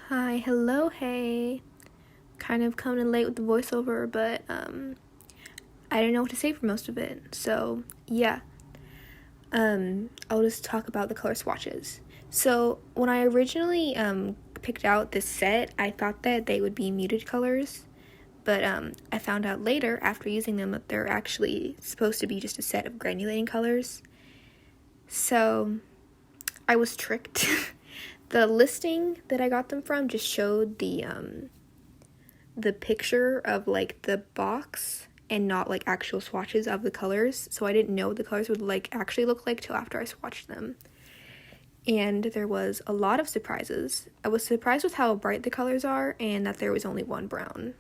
Hi, hello, hey. Kind of coming in late with the voiceover, but I didn't know what to say for most of it. So, yeah. I'll just talk about the color swatches. So, when I originally picked out this set, I thought that they would be muted colors, but I found out later after using them that they're actually supposed to be just a set of granulating colors. So, I was tricked. The listing that I got them from just showed the picture of like the box and not like actual swatches of the colors, so I didn't know what the colors would like actually look like till after I swatched them. And there was a lot of surprises. I was surprised with how bright the colors are and that there was only one brown,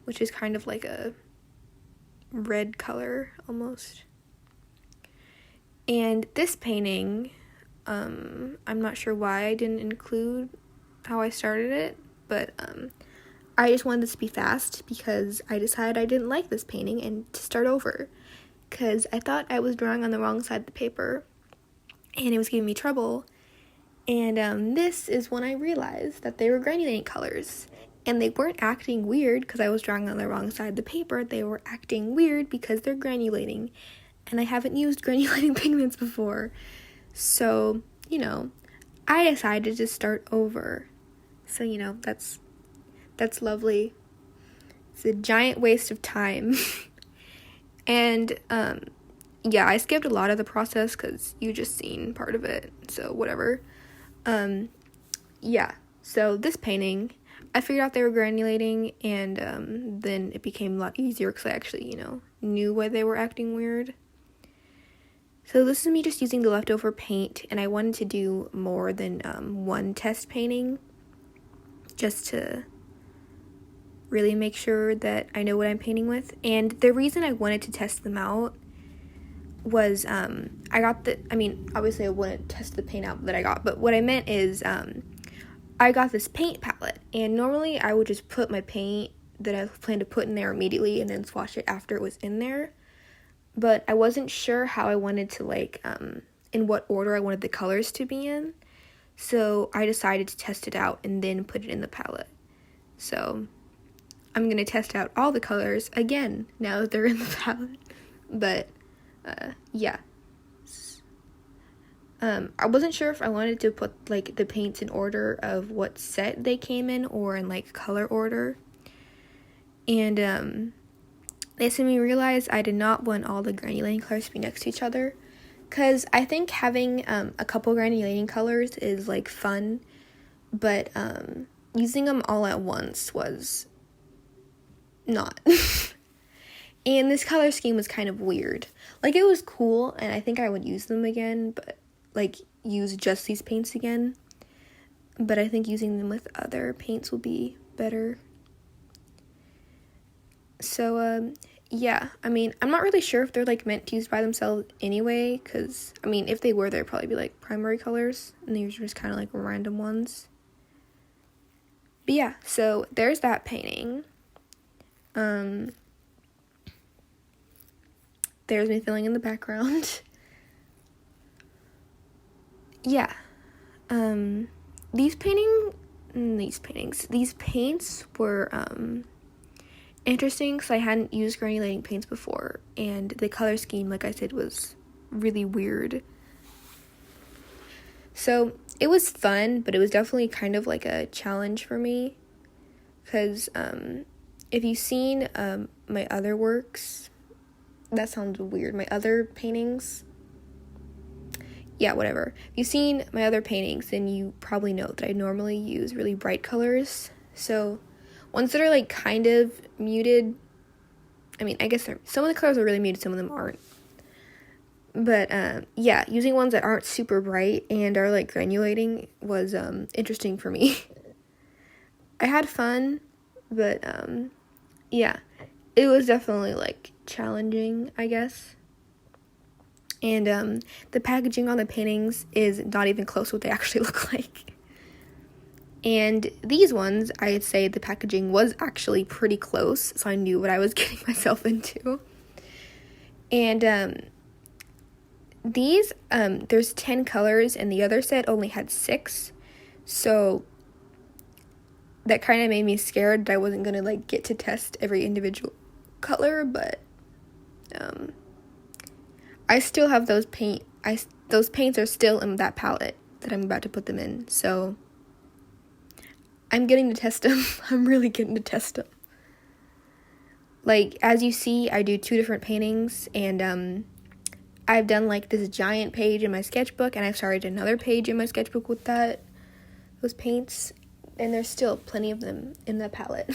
which is kind of like a red color almost. And this painting, I'm not sure why I didn't include how I started it, but I just wanted this to be fast because I decided I didn't like this painting and to start over because I thought I was drawing on the wrong side of the paper and it was giving me trouble. And this is when I realized that they were granulating colors, and they weren't acting weird because I was drawing on the wrong side of the paper. They were acting weird because they're granulating, and I haven't used granulating pigments before. So, I decided to start over. So, that's lovely. It's a giant waste of time. And, yeah, I skipped a lot of the process because you just seen part of it, so whatever. Yeah, so this painting, I figured out they were granulating, and then it became a lot easier because I actually, knew why they were acting weird. So this is me just using the leftover paint, and I wanted to do more than one test painting just to really make sure that I know what I'm painting with. And the reason I wanted to test them out was obviously I wouldn't test the paint out that I got, but what I meant is I got this paint palette, and normally I would just put my paint that I planned to put in there immediately and then swatch it after it was in there, but I wasn't sure how I wanted to in what order I wanted the colors to be in, so I decided to test it out and then put it in the palette. So I'm going to test out all the colors again now that they're in the palette, but yeah. I wasn't sure if I wanted to put like the paints in order of what set they came in or in like color order. And this made me realize I did not want all the granulating colors to be next to each other, because I think having a couple granulating colors is like fun, but using them all at once was not. And this color scheme was kind of weird. Like, it was cool, and I think I would use them again, but, like, use just these paints again. But I think using them with other paints will be better. So, yeah. I mean, I'm not really sure if they're, like, meant to use by themselves anyway, because, I mean, if they were, they'd probably be, like, primary colors, and these are just kind of, like, random ones. But, yeah, so there's that painting. There's me filling in the background. Yeah. These paints were interesting because I hadn't used granulating paints before, and the color scheme, like I said, was really weird. So it was fun, but it was definitely kind of like a challenge for me, because if you've seen my other works, that sounds weird, my other paintings, yeah, whatever. If you've seen my other paintings, then you probably know that I normally use really bright colors. So ones that are like kind of muted, I mean, I guess some of the colors are really muted, some of them aren't. But yeah, using ones that aren't super bright and are like granulating was interesting for me. I had fun, but yeah, it was definitely like challenging, I guess. And the packaging on the paintings is not even close to what they actually look like. And these ones, I'd say the packaging was actually pretty close, so I knew what I was getting myself into. And these, there's 10 colors, and the other set only had 6. So that kind of made me scared that I wasn't gonna like get to test every individual color, but I still have those those paints are still in that palette that I'm about to put them in, so I'm getting to test them. I'm really getting to test them. Like, as you see, I do 2 different paintings, and I've done like this giant page in my sketchbook, and I've started another page in my sketchbook with those paints, and there's still plenty of them in the palette.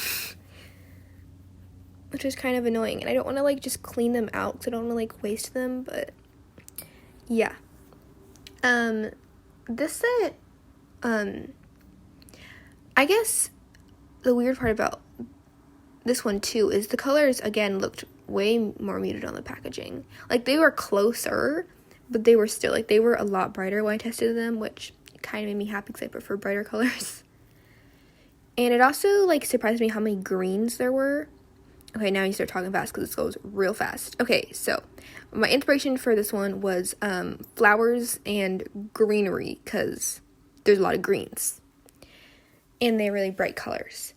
Which is kind of annoying, and I don't want to like just clean them out because I don't want to like waste them, but yeah. This set, I guess the weird part about this one too is the colors again looked way more muted on the packaging. Like, they were closer, but they were still like, they were a lot brighter when I tested them, which kind of made me happy because I prefer brighter colors. And it also like surprised me how many greens there were. Okay, now you start talking fast because this goes real fast. Okay, so my inspiration for this one was flowers and greenery, because there's a lot of greens and they're really bright colors.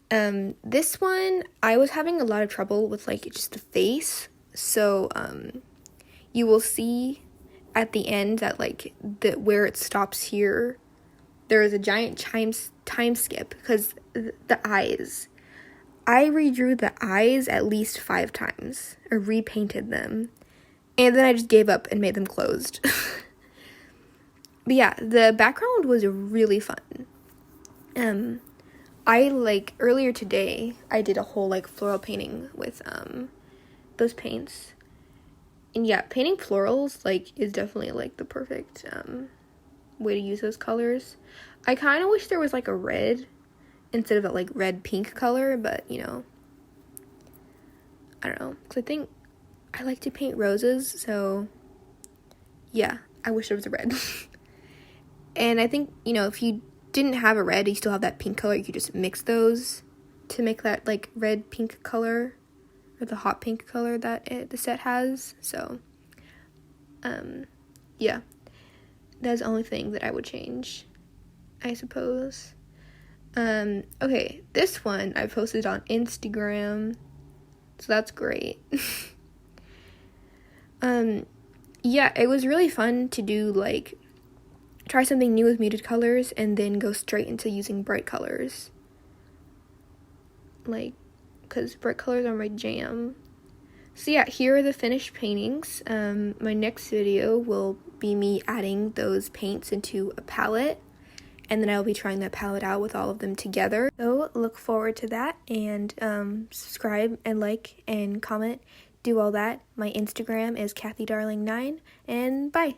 This one, I was having a lot of trouble with like just the face, so you will see at the end that like where it stops here, there is a giant time skip because the eyes. I redrew the eyes at least 5 times, or repainted them, and then I just gave up and made them closed. But yeah, the background was really fun. I like, earlier today, I did a whole like floral painting with those paints. And yeah, painting florals like is definitely like the perfect way to use those colors. I kind of wish there was like a red instead of that like red pink color, but you know, I don't know, because I think I like to paint roses, so yeah, I wish there was a red. And I think, you know, if you didn't have a red, you still have that pink color, you could just mix those to make that like red pink color, or the hot pink color that the set has. So yeah, that's the only thing that I would change, I suppose. Okay, this one I posted on Instagram, so that's great. Yeah, it was really fun to do, like, try something new with muted colors and then go straight into using bright colors. Like, because bright colors are my jam. So yeah, here are the finished paintings. My next video will be me adding those paints into a palette, and then I'll be trying that palette out with all of them together. So look forward to that, and subscribe and like and comment, do all that. My Instagram is KathyDarling9, and bye.